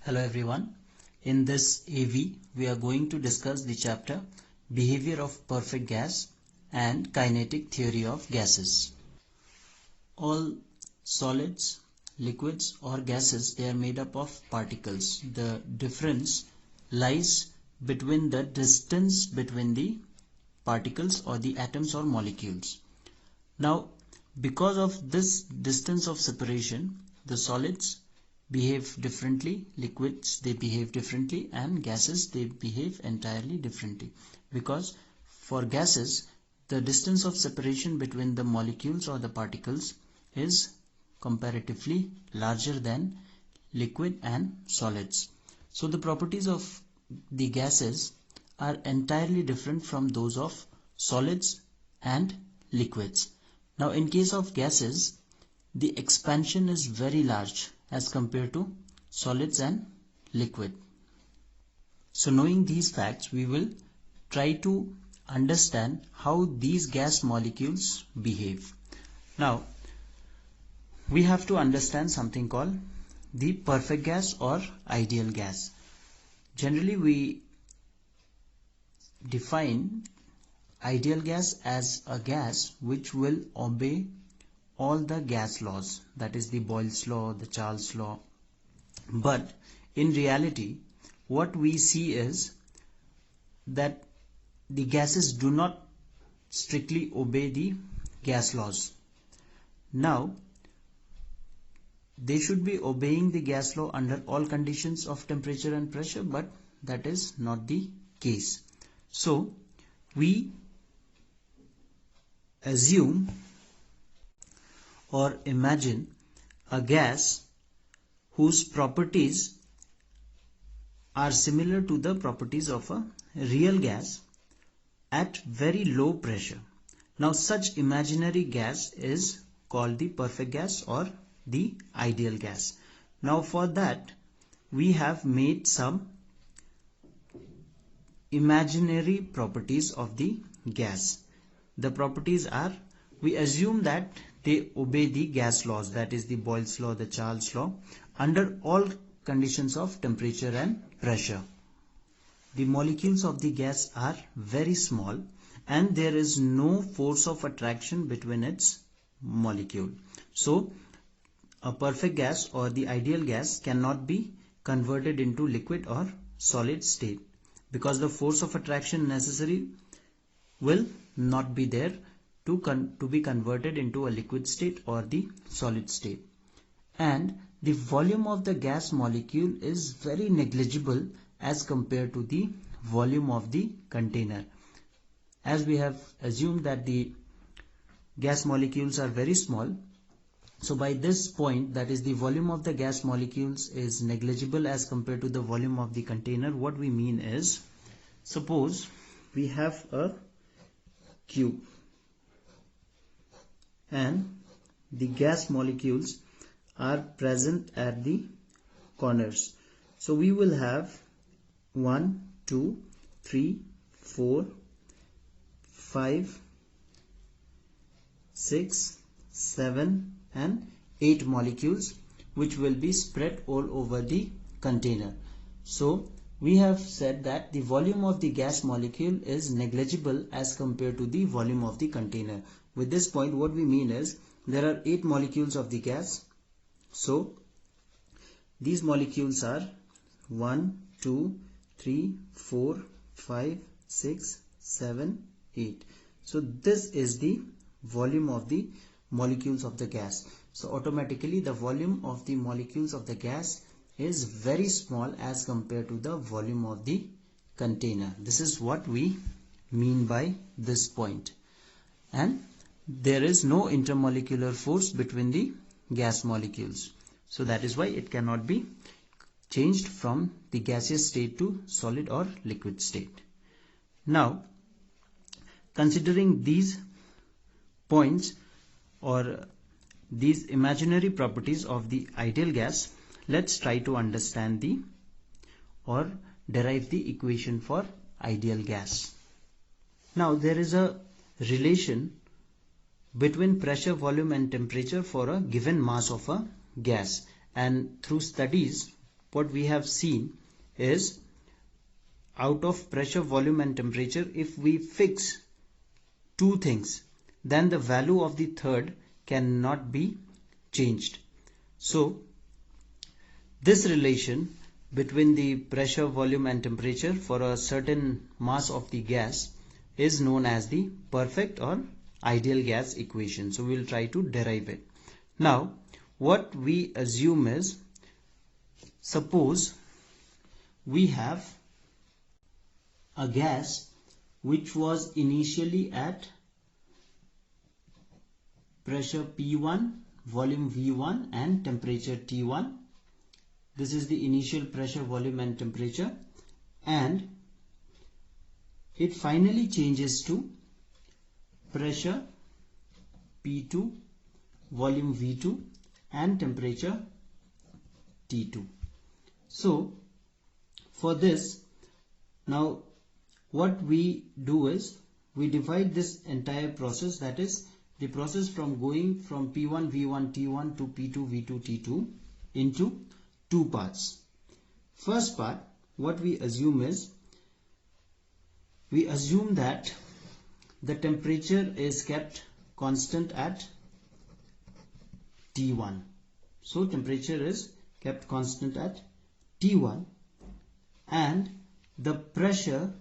Hello everyone. In this AV, we are going to discuss the chapter Behavior of Perfect Gas and Kinetic Theory of Gases. All solids, liquids or gases, they are made up of particles. The difference lies between the distance between the particles or the atoms or molecules. Now, because of this distance of separation, the solids behave differently, liquids they behave differently, and gases they behave entirely differently, because for gases the distance of separation between the molecules or the particles is comparatively larger than liquid and solids. So the properties of the gases are entirely different from those of solids and liquids. Now in case of gases, the expansion is very large as compared to solids and liquid. So knowing these facts, we will try to understand how these gas molecules behave. Now we have to understand something called the perfect gas or ideal gas. Generally we define ideal gas as a gas which will obey all the gas laws, that is the Boyle's law, the Charles law. But in reality, what we see is that the gases do not strictly obey the gas laws. Now, they should be obeying the gas law under all conditions of temperature and pressure, but that is not the case. So, we assume or imagine a gas whose properties are similar to the properties of a real gas at very low pressure. Now such imaginary gas is called the perfect gas or the ideal gas. Now for that we have made some imaginary properties of the gas. The properties are, we assume that they obey the gas laws, that is the Boyle's law, the Charles law, under all conditions of temperature and pressure. The molecules of the gas are very small and there is no force of attraction between its molecule. So a perfect gas or the ideal gas cannot be converted into liquid or solid state, because the force of attraction necessary will not be there to be converted into a liquid state or the solid state. And the volume of the gas molecule is very negligible as compared to the volume of the container. As we have assumed that the gas molecules are very small, so by this point, that is the volume of the gas molecules is negligible as compared to the volume of the container. What we mean is, suppose we have a cube and the gas molecules are present at the corners. So we will have 1, 2, 3, 4, 5, 6, 7 and 8 molecules which will be spread all over the container. So we have said that the volume of the gas molecule is negligible as compared to the volume of the container. With this point, what we mean is there are 8 molecules of the gas. So these molecules are 1, 2, 3, 4, 5, 6, 7, 8. So this is the volume of the molecules of the gas. So automatically the volume of the molecules of the gas is very small as compared to the volume of the container. This is what we mean by this point. And there is no intermolecular force between the gas molecules. So that is why it cannot be changed from the gaseous state to solid or liquid state. Now, considering these points or these imaginary properties of the ideal gas, let's try to understand or derive the equation for ideal gas. Now there is a relation between pressure, volume and temperature for a given mass of a gas, and through studies what we have seen is out of pressure, volume and temperature, if we fix two things, then the value of the third cannot be changed. So this relation between the pressure, volume and temperature for a certain mass of the gas is known as the perfect or ideal gas equation. So we will try to derive it. Now what we assume is, suppose we have a gas which was initially at pressure P1, volume V1 and temperature T1. This is the initial pressure, volume and temperature, and it finally changes to pressure P2, volume V2 and temperature T2. So for this, now what we do is we divide this entire process, that is the process from going from P1 V1 T1 to P2 V2 T2, into two parts. First part, what we assume is, we assume that the temperature is kept constant at T1. So temperature is kept constant at T1 and the pressure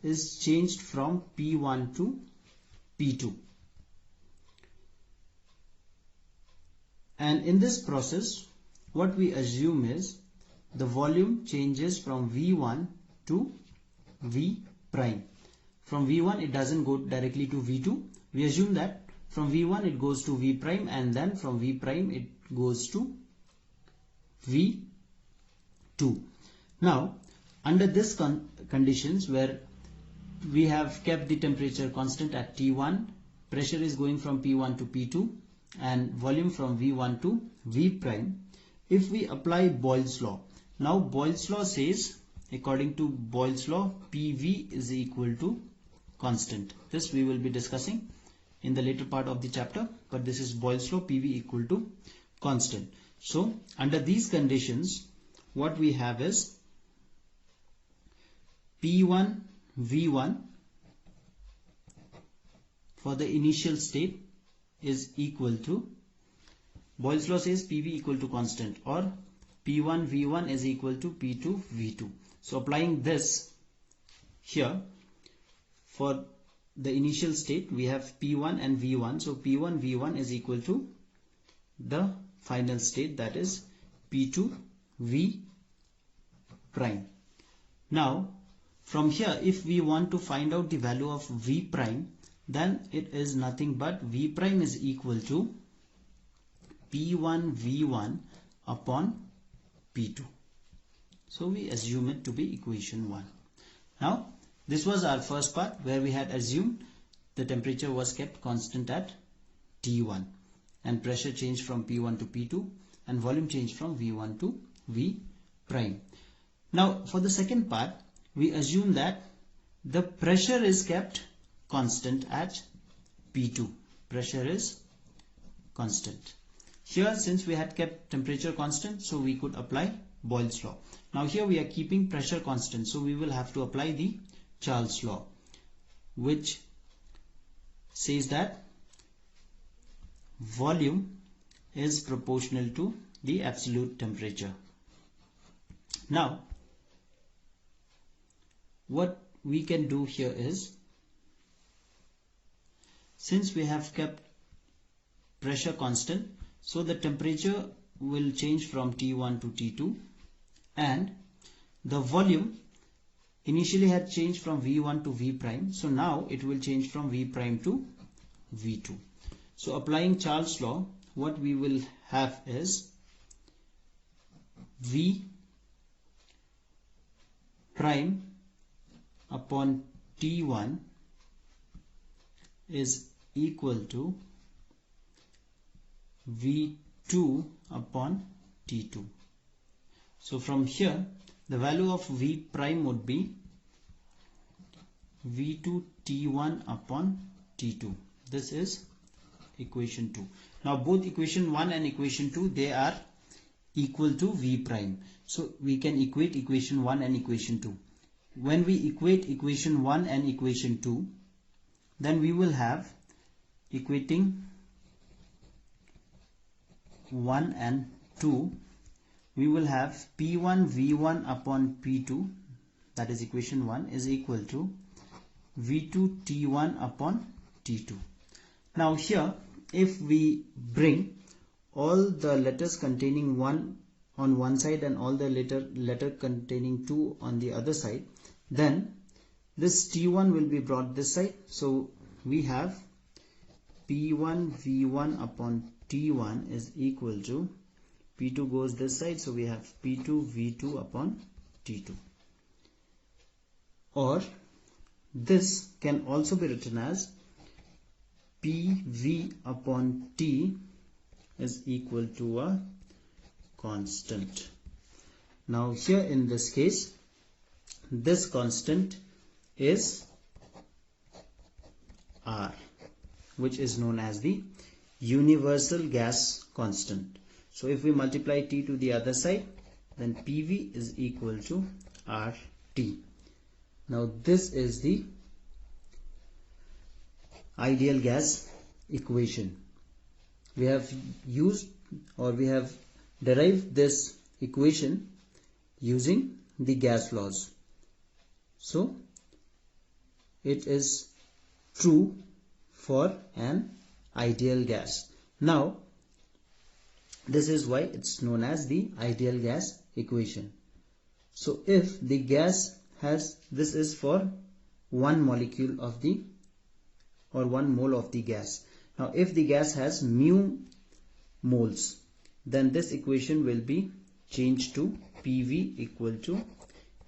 is changed from P1 to P2. And in this process, what we assume is the volume changes from V1 to V prime. From V1 it doesn't go directly to V2. We assume that from V1 it goes to V prime and then from V prime it goes to V2. Now under this conditions where we have kept the temperature constant at T1, pressure is going from P1 to P2 and volume from V1 to V prime, if we apply Boyle's law. Now Boyle's law says, according to Boyle's law, PV is equal to constant. This we will be discussing in the later part of the chapter, but this is Boyle's law, PV equal to constant. So under these conditions, what we have is P1 V1 for the initial state is equal to, Boyle's law says PV equal to constant, or P1 V1 is equal to P2 V2. So applying this here for the initial state, we have P1 and V1. So P1 V1 is equal to the final state, that is P2 V prime. Now from here, if we want to find out the value of V prime, then it is nothing but V prime is equal to P1 V1 upon P2. So we assume it to be equation 1. Now this was our first part where we had assumed the temperature was kept constant at T1 and pressure changed from P1 to P2 and volume changed from V1 to V prime. Now for the second part, we assume that the pressure is kept constant at P2. Pressure is constant. Here, since we had kept temperature constant, so we could apply Boyle's law. Now here we are keeping pressure constant, so we will have to apply the Charles law, which says that volume is proportional to the absolute temperature. Now what we can do here is, since we have kept pressure constant, so the temperature will change from T1 to T2 and the volume initially had changed from V1 to V prime, so now it will change from V prime to V2. So applying Charles law, what we will have is V prime upon T1 is equal to V2 upon T2. So from here the value of V prime would be V2 T1 upon T2. This is equation 2. Now both equation 1 and equation 2, they are equal to V prime. So we can equate equation 1 and equation 2. When we equate equation 1 and equation 2, then we will have equating 1 and 2, we will have P1 V1 upon P2, that is equation 1, is equal to V2 T1 upon T2. Now here, if we bring all the letters containing 1 on one side and all the letter containing 2 on the other side, then this T1 will be brought this side. So we have P1 V1 upon T1 is equal to P2 goes this side, so we have P2 V2 upon T2. Or this can also be written as PV upon T is equal to a constant. Now here in this case, this constant is R, which is known as the universal gas constant. So if we multiply T to the other side, then PV is equal to RT. Now this is the ideal gas equation. We have used, or we have derived this equation using the gas laws. So it is true for an ideal gas. Now this is why it's known as the ideal gas equation. So if the gas has, this is for one molecule of the, or 1 mole of the gas. Now if the gas has mu moles, then this equation will be changed to PV equal to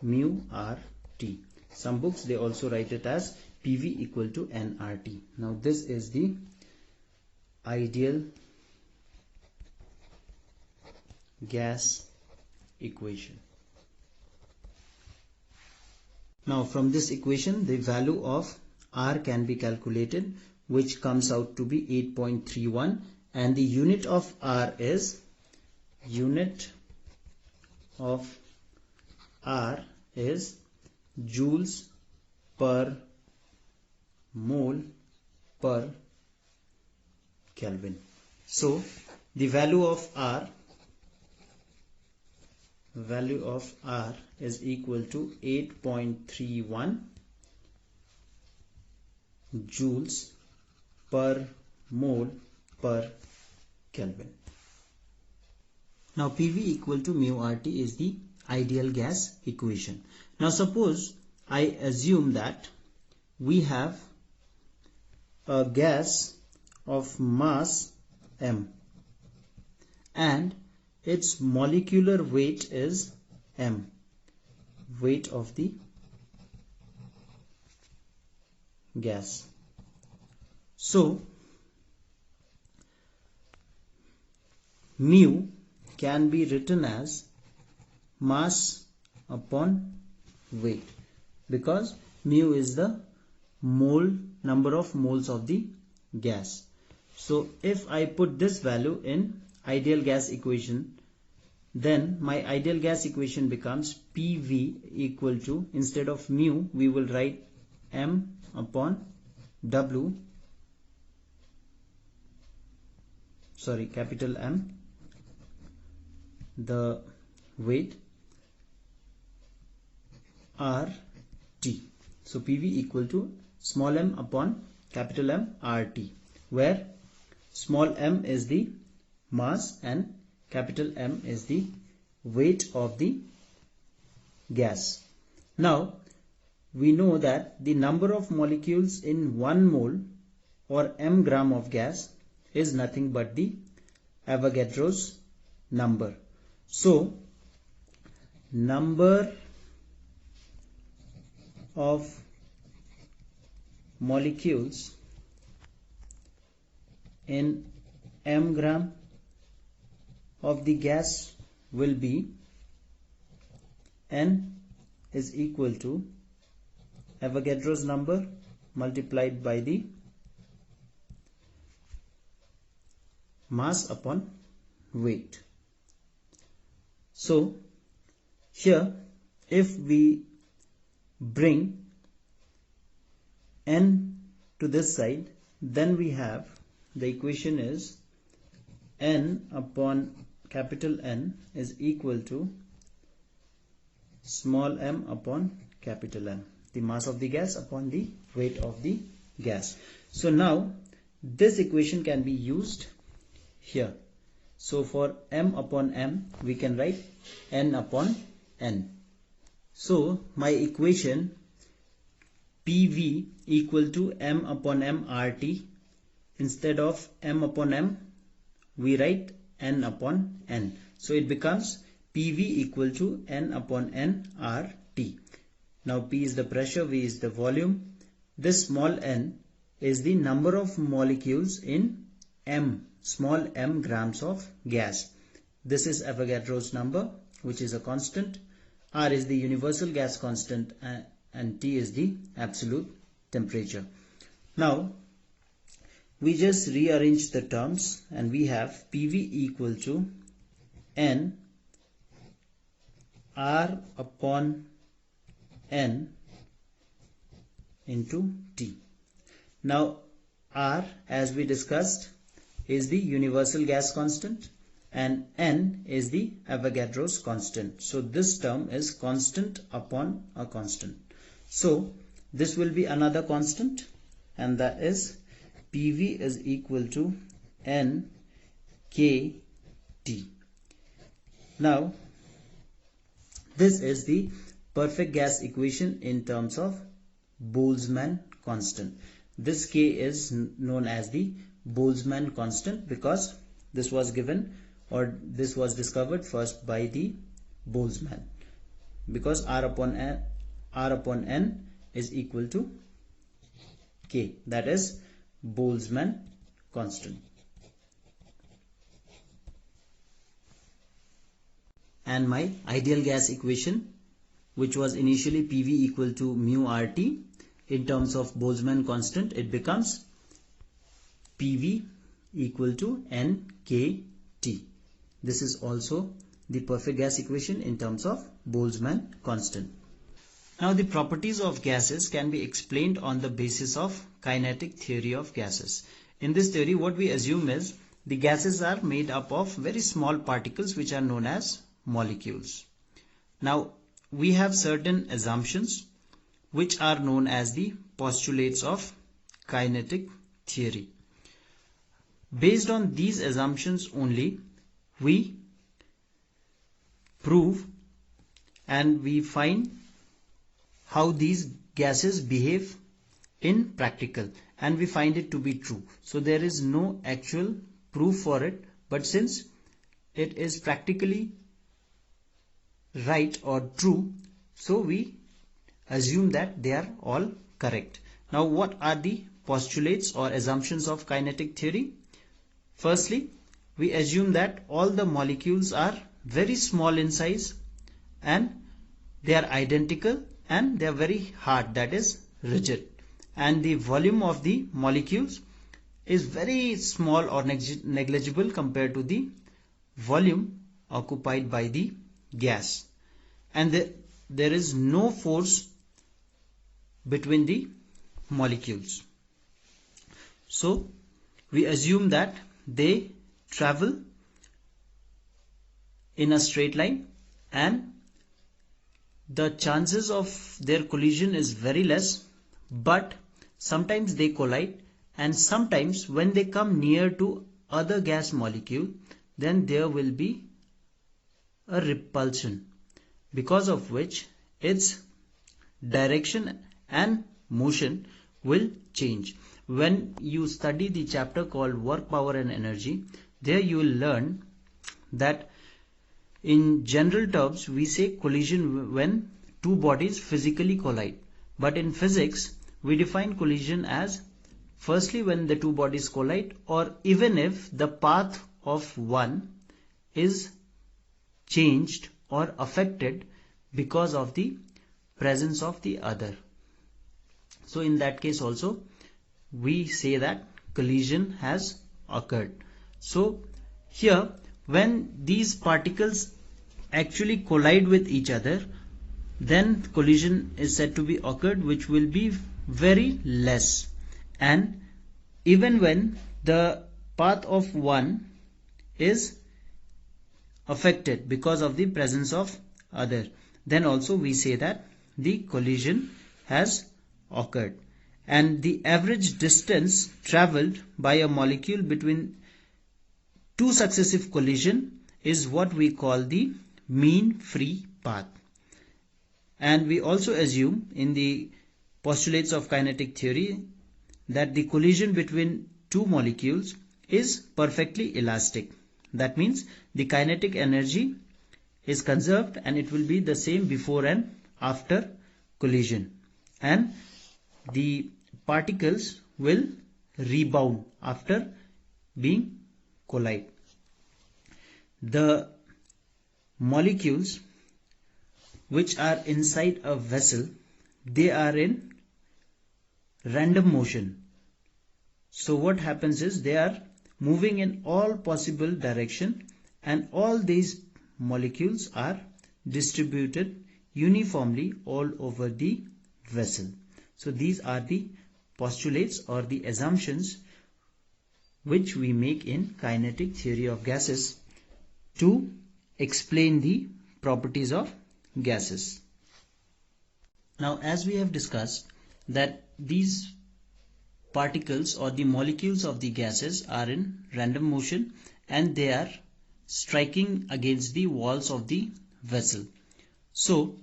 mu RT. Some books they also write it as PV equal to nRT. Now this is the ideal gas equation. Now from this equation, the value of R can be calculated, which comes out to be 8.31, and the unit of R is joules per mole per Kelvin. So the value of R is equal to 8.31 joules per mole per Kelvin. Now PV equal to mu RT is the ideal gas equation. Now suppose I assume that we have a gas of mass m and its molecular weight is m, weight of the gas. So mu can be written as mass upon weight, because mu is the number of moles of the gas. So if I put this value in ideal gas equation, then my ideal gas equation becomes PV equal to, instead of mu we will write m upon W, capital M, the weight, RT. So PV equal to small m upon capital M RT, where small m is the mass and capital M is the weight of the gas. Now we know that the number of molecules in 1 mole or m gram of gas is nothing but the Avogadro's number. So number of molecules in m gram of the gas will be N is equal to Avogadro's number multiplied by the mass upon weight. So here if we bring n to this side, then we have the equation is n upon capital N is equal to small m upon capital M, the mass of the gas upon the weight of the gas. So now this equation can be used here. So for m upon m we can write n upon n. So my equation PV equal to m upon m RT, instead of m upon m we write n upon n. So it becomes PV equal to n upon n RT. Now P is the pressure, V is the volume. This small n is the number of molecules in m, small m grams of gas. This is Avogadro's number, which is a constant. R is the universal gas constant and T is the absolute temperature. Now we just rearrange the terms and we have PV equal to N R upon N into T. Now R, as we discussed, is the universal gas constant and N is the Avogadro's constant. So this term is constant upon a constant. So this will be another constant, and that is PV is equal to N K T. Now this is the perfect gas equation in terms of Boltzmann constant. This K is known as the Boltzmann constant because this was given, or this was discovered first by the Boltzmann, because R upon N is equal to K, that is Boltzmann constant. And my ideal gas equation, which was initially PV equal to mu RT, in terms of Boltzmann constant it becomes PV equal to NKT. This is also the perfect gas equation in terms of Boltzmann constant. Now the properties of gases can be explained on the basis of kinetic theory of gases. In this theory, what we assume is the gases are made up of very small particles which are known as molecules. Now we have certain assumptions which are known as the postulates of kinetic theory. Based on these assumptions only, we prove and we find how these gases behave in practical, and we find it to be true. So there is no actual proof for it, but since it is practically right or true, so we assume that they are all correct. Now what are the postulates or assumptions of kinetic theory? Firstly, we assume that all the molecules are very small in size and they are identical and they are very hard, that is rigid, and the volume of the molecules is very small or negligible compared to the volume occupied by the gas, and there is no force between the molecules. So we assume that they travel in a straight line and the chances of their collision is very less, but sometimes they collide, and sometimes when they come near to other gas molecule, then there will be a repulsion, because of which its direction and motion will change. When you study the chapter called Work, Power and Energy, there you will learn that in general terms we say collision when two bodies physically collide, but in physics we define collision as firstly when the two bodies collide, or even if the path of one is changed or affected because of the presence of the other. So in that case also we say that collision has occurred. So here when these particles actually collide with each other, then collision is said to be occurred, which will be very less. And even when the path of one is affected because of the presence of other, then also we say that the collision has occurred. And the average distance traveled by a molecule between two successive collisions is what we call the mean free path. And we also assume in the postulates of kinetic theory that the collision between two molecules is perfectly elastic. That means the kinetic energy is conserved and it will be the same before and after collision, and the particles will rebound after being collide. The molecules which are inside a vessel, they are in random motion. So what happens is they are moving in all possible direction, and all these molecules are distributed uniformly all over the vessel. So these are the postulates or the assumptions which we make in kinetic theory of gases to explain the properties of gases. Now, as we have discussed that these particles or the molecules of the gases are in random motion and they are striking against the walls of the vessel. So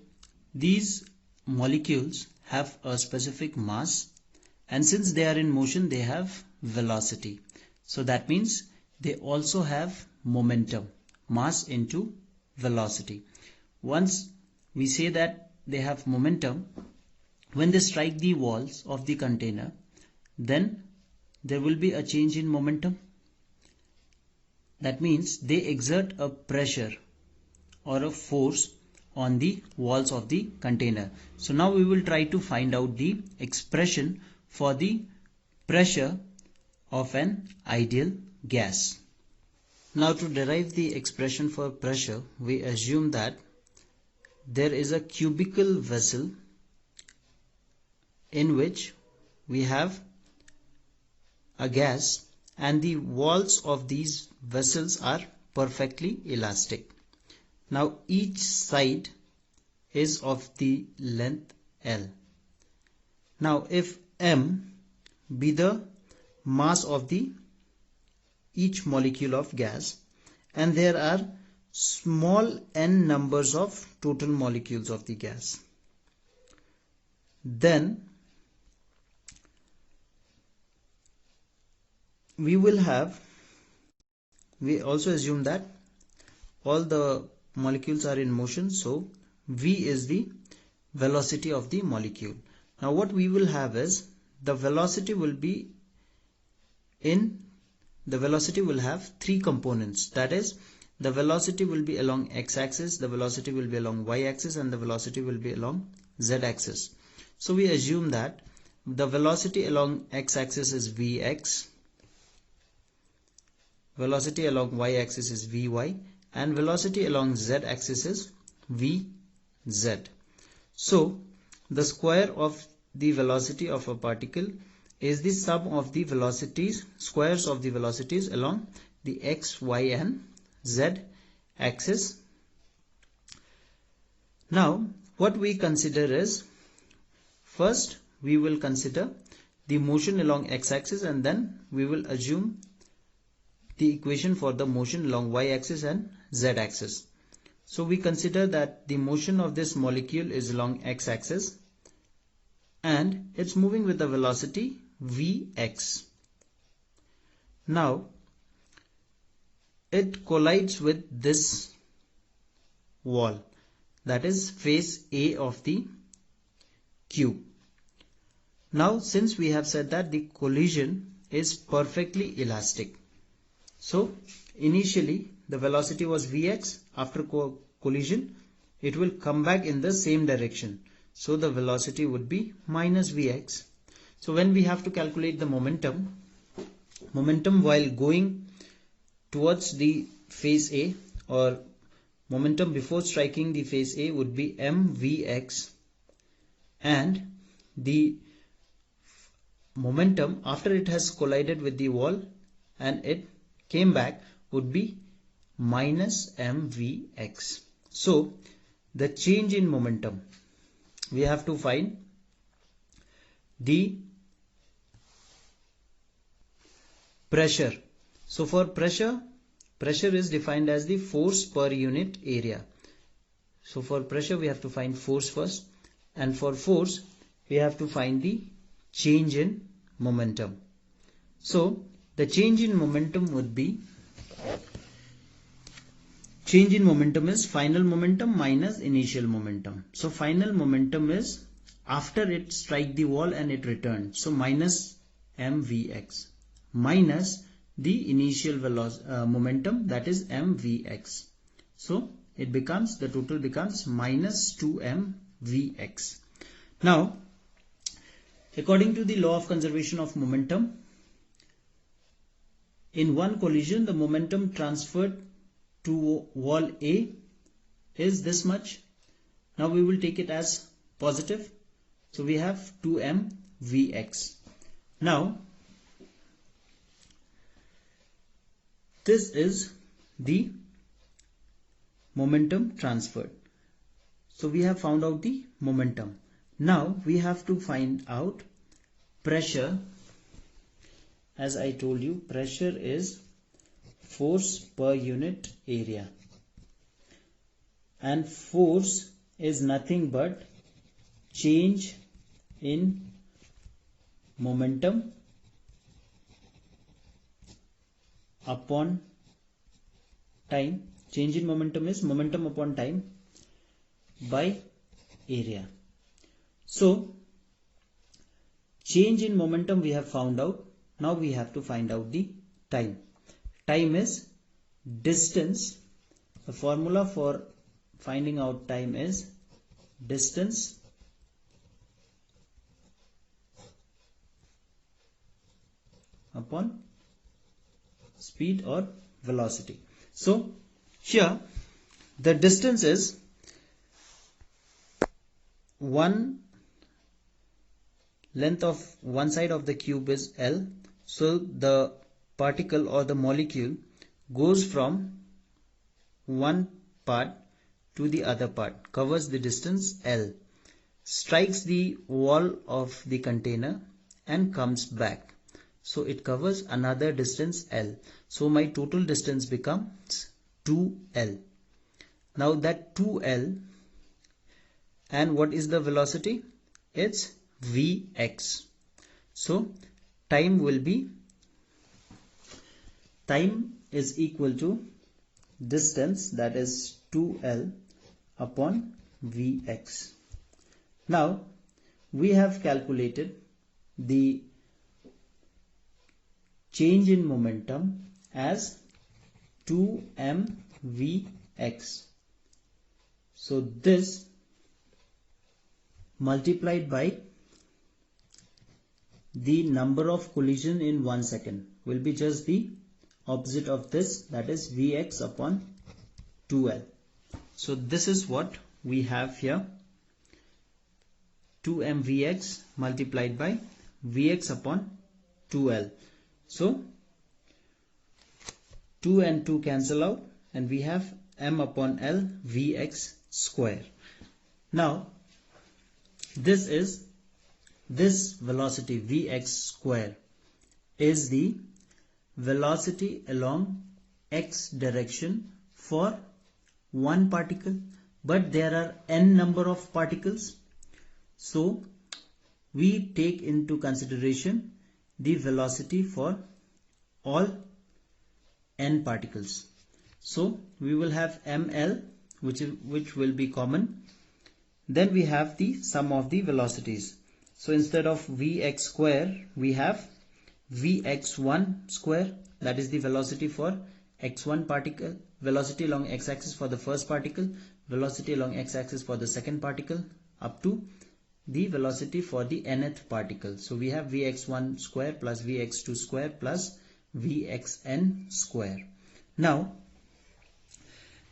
these molecules have a specific mass, and since they are in motion they have velocity. So that means they also have momentum, mass into velocity. Once we say that they have momentum, when they strike the walls of the container, then there will be a change in momentum. That means they exert a pressure or a force on the walls of the container. So now we will try to find out the expression for the pressure of an ideal gas. Now, to derive the expression for pressure, we assume that there is a cubical vessel in which we have a gas, and the walls of these vessels are perfectly elastic. Now each side is of the length L. Now if m be the mass of the each molecule of gas, and there are small n numbers of total molecules of the gas, then we also assume that all the molecules are in motion, so v is the velocity of the molecule. Now what we will have is the velocity will have three components. That is, the velocity will be along x-axis, the velocity will be along y-axis, and the velocity will be along z-axis. So we assume that the velocity along x-axis is vx, velocity along y-axis is vy, and velocity along z-axis is vz. So the square of the velocity of a particle is the sum of the squares of the velocities along the x, y and z axis. Now what we consider is, first we will consider the motion along x-axis, and then we will assume the equation for the motion along y-axis and z-axis. So we consider that the motion of this molecule is along x-axis and it's moving with the velocity vx. Now it collides with this wall, that is face A of the cube. Now since we have said that the collision is perfectly elastic, so initially the velocity was vx, after collision it will come back in the same direction, so the velocity would be minus vx. So when we have to calculate the momentum while going towards the face A, or momentum before striking the face A would be mvx, and the momentum after it has collided with the wall and it came back would be minus mvx. So the change in momentum, we have to find the pressure. So for pressure is defined as the force per unit area. So for pressure we have to find force first, and for force we have to find the change in momentum. So the change in momentum would be, change in momentum is final momentum minus initial momentum. So final momentum is after it strike the wall and it returned, so minus mvx, minus the initial momentum, that is mvx. So it becomes, the total becomes minus 2mvx. Now according to the law of conservation of momentum, in one collision the momentum transferred to wall A is this much. Now we will take it as positive, so we have 2mvx. Now this is the momentum transferred. So we have found out the momentum. Now we have to find out pressure. As I told you, pressure is force per unit area, and force is nothing but change in momentum upon time. Change in momentum is momentum upon time by area. So change in momentum we have found out. Now we have to find out the time. Time is distance. The formula for finding out time is distance upon speed or velocity. So here the distance is one length of one side of the cube is L. So the particle or the molecule goes from one part to the other part, covers the distance L, strikes the wall of the container and comes back. So it covers another distance L. So my total distance becomes 2L. Now that 2L, and what is the velocity? It's Vx. So time will be, time is equal to distance, that is 2L upon Vx. Now we have calculated the change in momentum as 2mvx. So this multiplied by the number of collision in 1 second will be just the opposite of this, that is Vx upon 2L. So this is what we have here, 2mvx multiplied by Vx upon 2L. So 2 and 2 cancel out and we have m upon L Vx square. Now this velocity Vx square is the velocity along x direction for one particle, but there are n number of particles, so we take into consideration the velocity for all n particles. So we will have ml, which will be common. Then we have the sum of the velocities. So instead of Vx square, we have Vx1 square, that is the velocity for x1 particle, velocity along x-axis for the first particle, velocity along x-axis for the second particle, up to the velocity for the nth particle. So we have Vx1 square plus Vx2 square plus Vxn square. Now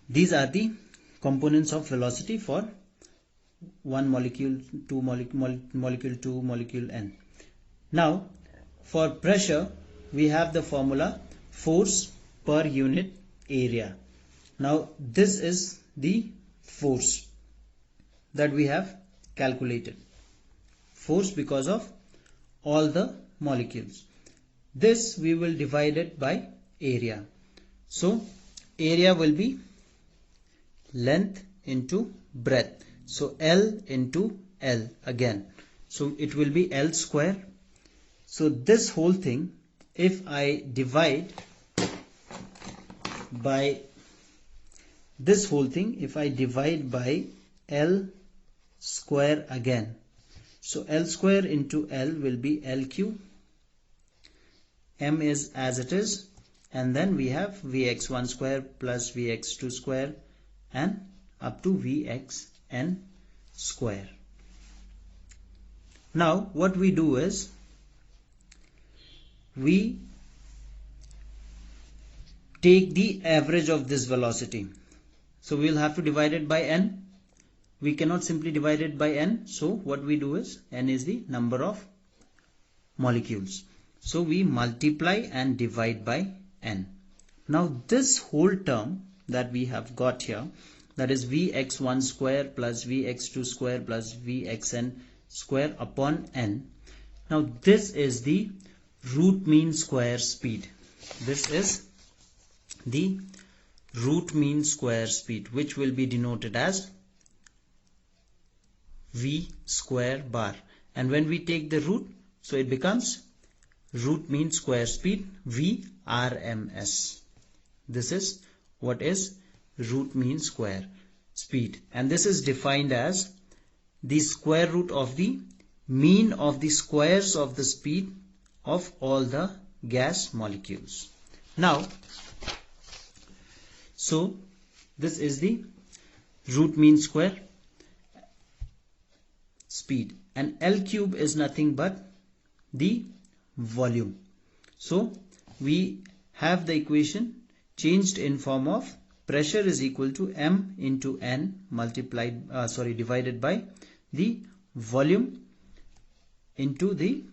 these are the components of velocity for one molecule, two molecule 2, molecule n. Now for pressure we have the formula force per unit area. Now this is the force that we have calculated, force because of all the molecules. This we will divide it by area. So area will be length into breadth. So L into L again. So it will be L square. So this whole thing, if I divide by this whole thing, if I divide by L square again, so L square into L will be L cube. M is as it is, and then we have Vx1 square plus Vx2 square and up to Vxn square. Now what we do is we take the average of this velocity. So we will have to divide it by n. We cannot simply divide it by n. So what we do is n is the number of molecules. So we multiply and divide by n. Now this whole term that we have got here, that is Vx1 square plus Vx2 square plus Vxn square upon n. Now this is the root mean square speed. This is the root mean square speed, which will be denoted as V square bar. And when we take the root, so it becomes root mean square speed VRMS. This is what is root mean square speed, and this is defined as the square root of the mean of the squares of the speed of all the gas molecules. Now, so this is the root mean square speed, and L cube is nothing but the volume. So we have the equation changed in form of pressure is equal to m into n divided by the volume into the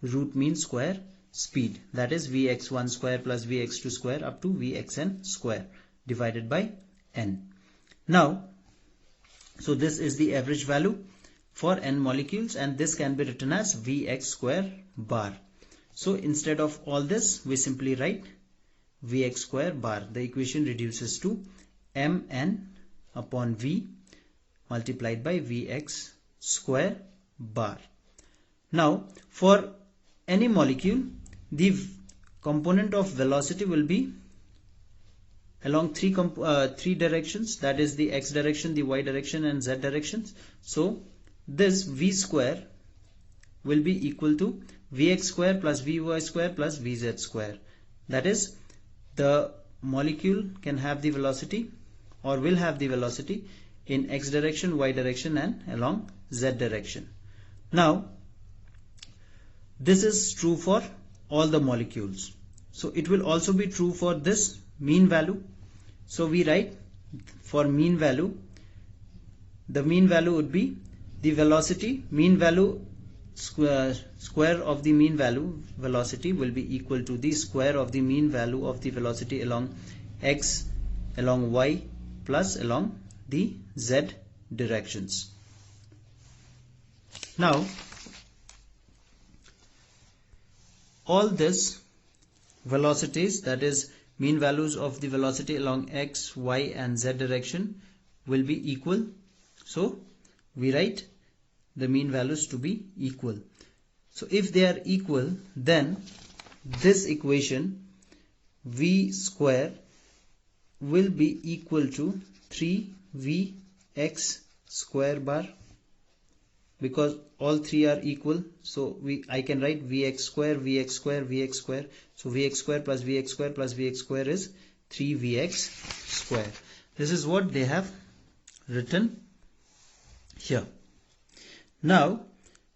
root mean square speed, that is Vx1 square plus Vx2 square up to Vxn square divided by n. Now, so this is the average value for n molecules, and this can be written as Vx square bar. So instead of all this, we simply write Vx square bar. The equation reduces to mn upon V multiplied by Vx square bar. Now for any molecule, the component of velocity will be along three directions, that is the x direction, the y direction and z directions. So this V square will be equal to Vx square plus Vy square plus Vz square. That is, the molecule can have the velocity or will have the velocity in x direction, y direction and along z direction. Now this is true for all the molecules. So it will also be true for this mean value. So we write for mean value, the mean value would be the velocity, mean value square of the mean value velocity will be equal to the square of the mean value of the velocity along x, along y plus along the z directions. Now all this velocities, that is mean values of the velocity along x, y and z direction will be equal. So we write the mean values to be equal. So if they are equal, then this equation V square will be equal to 3Vx square bar, because all three are equal. So I can write Vx square, Vx square, Vx square. So Vx square plus Vx square plus Vx square is 3Vx square. This is what they have written here. Now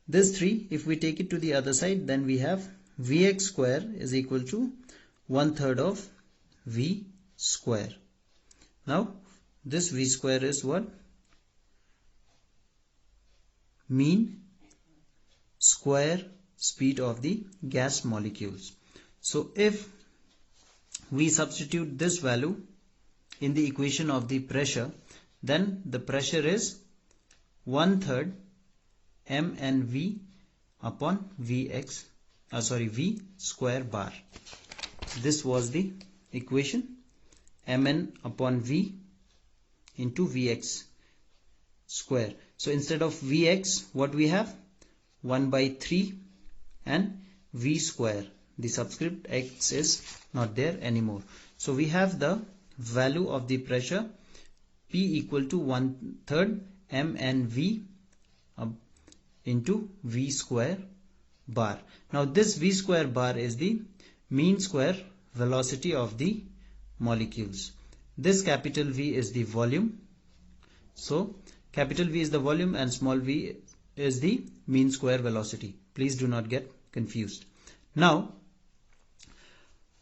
this 3, if we take it to the other side, then we have Vx square is equal to 1/3 of V square. Now this v square is what? Mean square speed of the gas molecules. So if we substitute this value in the equation of the pressure, then the pressure is 1/3 mnv upon v square bar. This was the equation, mn upon v into vx square. So instead of vx, what we have? 1/3 and v square. The subscript x is not there anymore. So we have the value of the pressure P equal to 1/3 mnv into v square bar. Now this v square bar is the mean square velocity of the molecules. This capital V is the volume. So capital V is the volume and small v is the mean square velocity. Please do not get confused. Now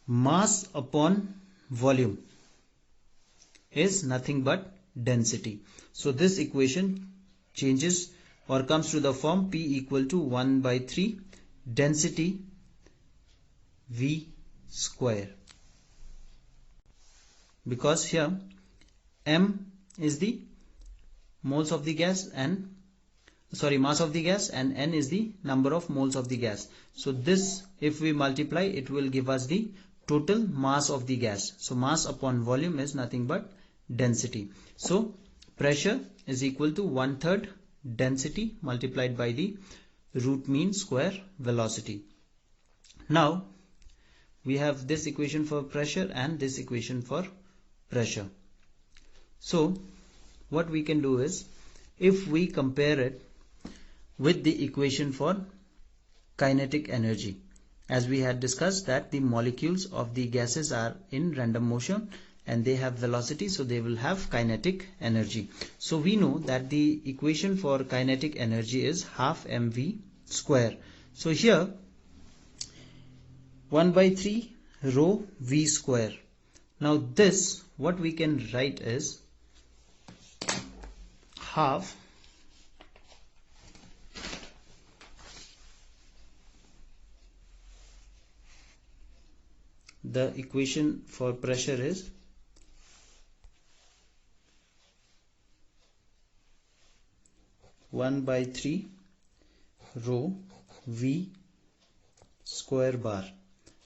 mass upon volume is nothing but density. So this equation changes or comes to the form P equal to 1/3 density V square, because here M is the moles of the gas and mass of the gas, and N is the number of moles of the gas. So this, if we multiply, it will give us the total mass of the gas. So mass upon volume is nothing but density. So pressure is equal to 1/3 density multiplied by the root mean square velocity. Now we have this equation for pressure and this equation for pressure. So what we can do is, if we compare it with the equation for kinetic energy, as we had discussed that the molecules of the gases are in random motion and they have velocity, so they will have kinetic energy. So we know that the equation for kinetic energy is half mv square. So here 1/3 rho v square. Now this, what we can write is half the equation for pressure is (1/3) rho v square bar.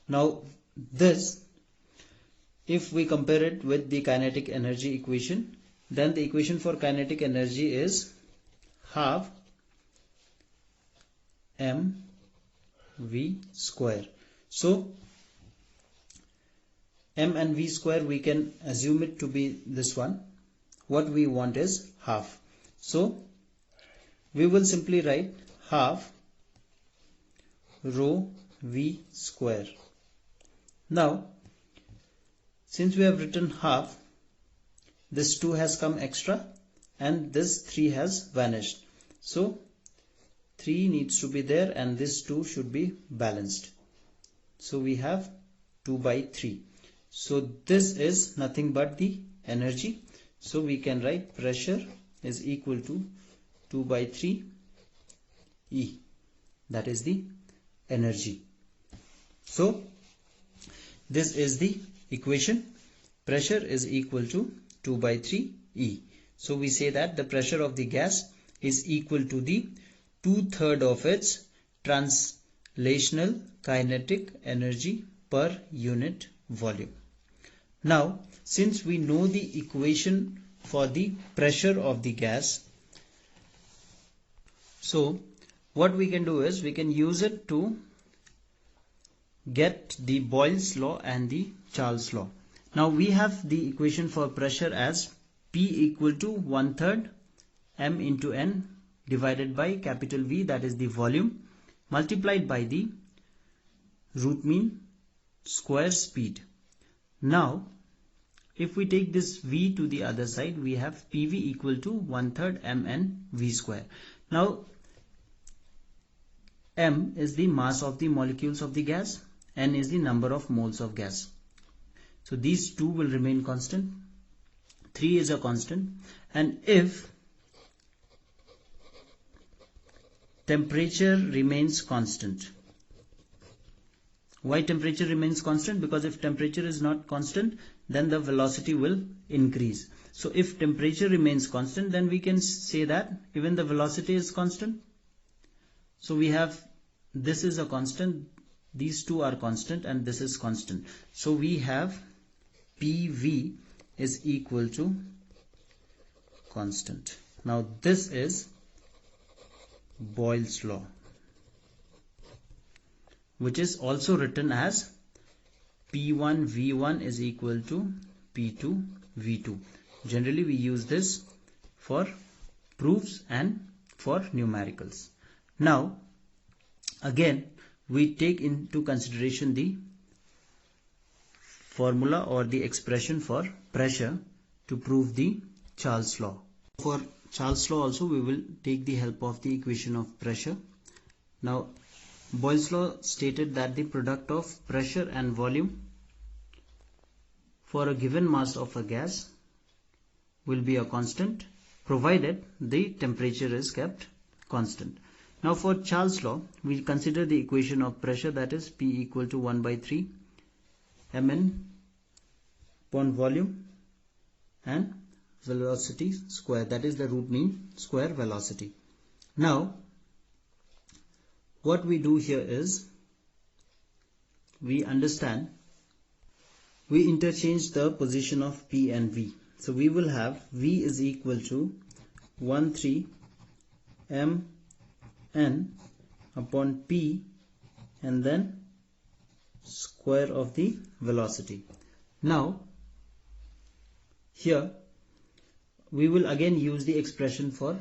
Now this, if we compare it with the kinetic energy equation, then the equation for kinetic energy is half mv square. So m and v square, we can assume it to be this one. What we want is half. So we will simply write half rho v square. Now since we have written half, this 2 has come extra and this 3 has vanished. So 3 needs to be there and this 2 should be balanced. So we have 2/3. So this is nothing but the energy. So we can write pressure is equal to 2/3 E. That is the energy. So this is the equation. Pressure is equal to 2/3 E. So we say that the pressure of the gas is equal to the 2/3 of its translational kinetic energy per unit volume. Now since we know the equation for the pressure of the gas, so what we can do is we can use it to get the Boyle's law and the Charles law. Now we have the equation for pressure as P equal to 1/3 m into n divided by capital V, that is the volume, multiplied by the root mean square speed. Now if we take this V to the other side, we have PV equal to 1/3 mn V square. Now m is the mass of the molecules of the gas, n is the number of moles of gas. So these two will remain constant. 3 is a constant, and if temperature remains constant. Why temperature remains constant? Because if temperature is not constant, then the velocity will increase. So if temperature remains constant, then we can say that even the velocity is constant. So we have, this is a constant, these two are constant, and this is constant. So we have PV is equal to constant. Now this is Boyle's law, which is also written as P1 V1 is equal to P2 V2. Generally we use this for proofs and for numericals. Now again we take into consideration the formula or the expression for pressure to prove the Charles law. For Charles law also we will take the help of the equation of pressure. Now Boyle's law stated that the product of pressure and volume for a given mass of a gas will be a constant provided the temperature is kept constant. Now for Charles law, we consider the equation of pressure, that is P equal to 1 by 3 Mn upon volume and velocity square, that is the root mean square velocity. Now what we do here is we interchange the position of P and V. So we will have V is equal to 13 Mn upon P and then square of the velocity. Now here we will again use the expression for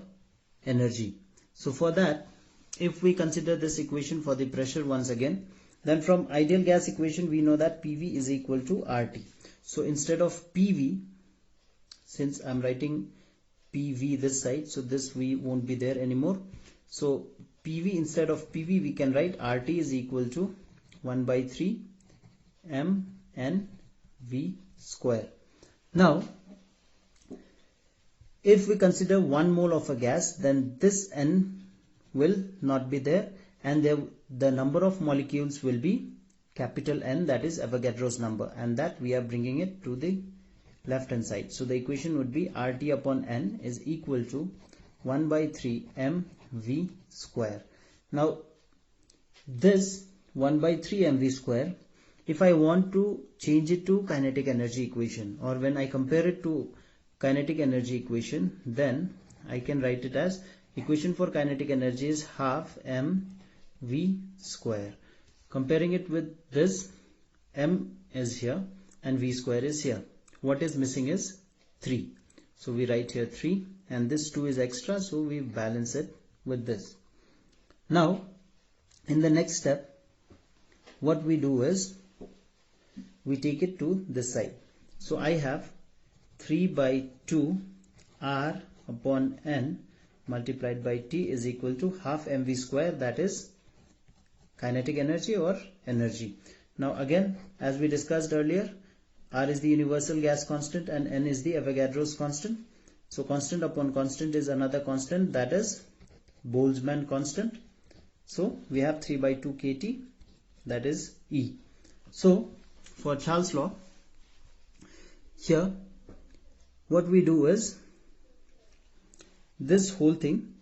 energy. So for that, if we consider this equation for the pressure once again, then from ideal gas equation we know that PV is equal to RT. So instead of PV, since I'm writing PV this side, so this V won't be there anymore. So PV, instead of PV we can write RT is equal to 1 by 3 MnV square. Now if we consider 1 mole of a gas, then this N will not be there, and the number of molecules will be capital N, that is Avogadro's number, and that we are bringing it to the left hand side. So the equation would be RT upon N is equal to 1 by 3 mv square. Now this 1 by 3 mv square, if I want to change it to kinetic energy equation, or when I compare it to kinetic energy equation, then I can write it as equation for kinetic energy is half mv square. Comparing it with this, m is here and v square is here. What is missing is 3. So we write here 3, and this 2 is extra, so we balance it with this. Now in the next step, what we do is we take it to this side. So I have 3 by 2 R upon N multiplied by T is equal to half mv square, that is kinetic energy or energy. Now again, as we discussed earlier, R is the universal gas constant and N is the Avogadro's constant. So constant upon constant is another constant, that is Boltzmann constant. So we have 3 by 2 kT, that is E. So for Charles law, here what we do is this whole thing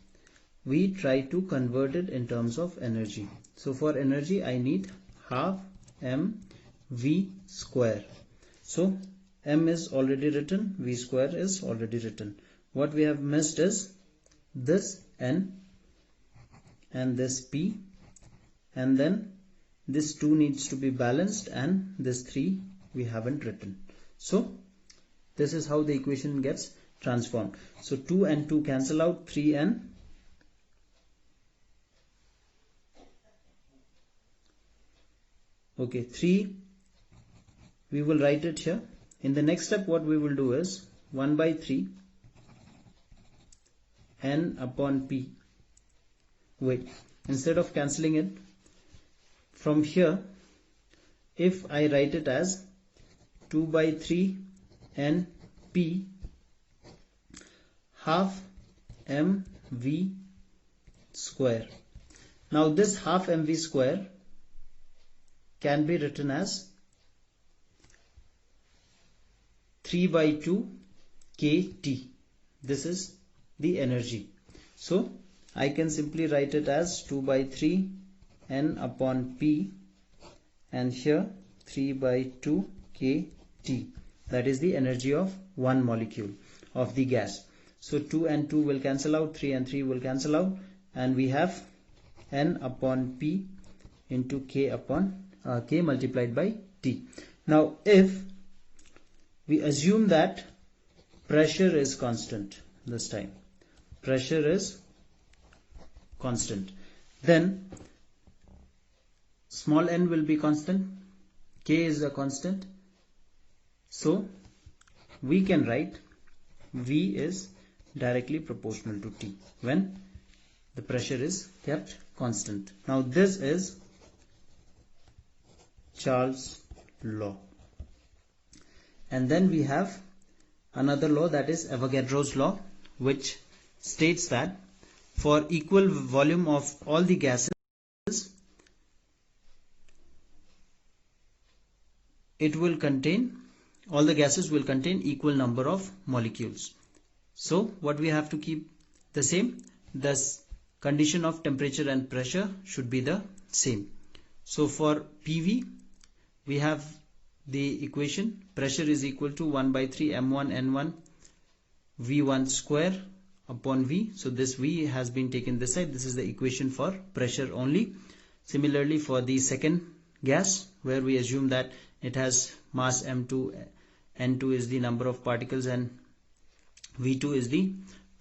we try to convert it in terms of energy. So for energy I need half mv square. So m is already written, v square is already written. What we have missed is this N and this P, and then this 2 needs to be balanced, and this 3 we haven't written. So this is how the equation gets transformed. So 2 and 2 cancel out, 3n. Okay, 3 we will write it here. In the next step what we will do is 1 by 3 n upon p. Wait, instead of cancelling it, from here if I write it as 2 by 3 n p half mv square. Now this half mv square can be written as 3 by 2 kT. This is the energy. So I can simply write it as 2 by 3 N upon P, and here 3 by 2 kT. That is the energy of one molecule of the gas. So 2 and 2 will cancel out, 3 and 3 will cancel out, and we have N upon P into K upon K multiplied by T. Now if we assume that pressure is constant, this time pressure is constant, then small n will be constant, K is a constant, so we can write V is directly proportional to T when the pressure is kept constant. Now this is Charles' law. And then we have another law, that is Avogadro's law, which states that for equal volume of all the gases, all the gases will contain equal number of molecules. So what we have to keep the same, thus condition of temperature and pressure should be the same. So for PV we have the equation, pressure is equal to 1 by 3 m1 n1 v1 square upon V. So this V has been taken this side. This is the equation for pressure only. Similarly for the second gas, where we assume that it has mass m2, n2 is the number of particles, and v2 is the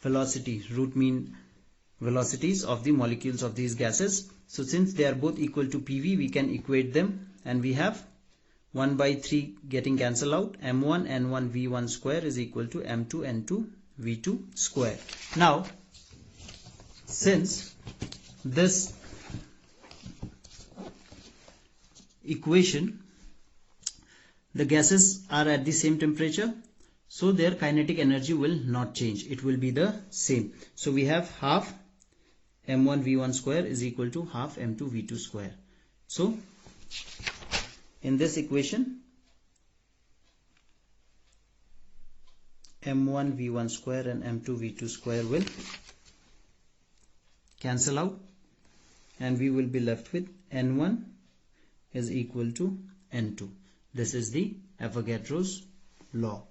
velocity, root mean velocities of the molecules of these gases. So since they are both equal to PV, we can equate them, and we have 1 by 3 getting cancelled out, m1 n1 v1 square is equal to m2 n2 v2 square. Now since this equation, the gases are at the same temperature, so their kinetic energy will not change, it will be the same. So we have half m1 v1 square is equal to half m2 v2 square. So in this equation, m1 v1 square and m2 v2 square will cancel out, and we will be left with n1 is equal to n2. This is the Avogadro's law.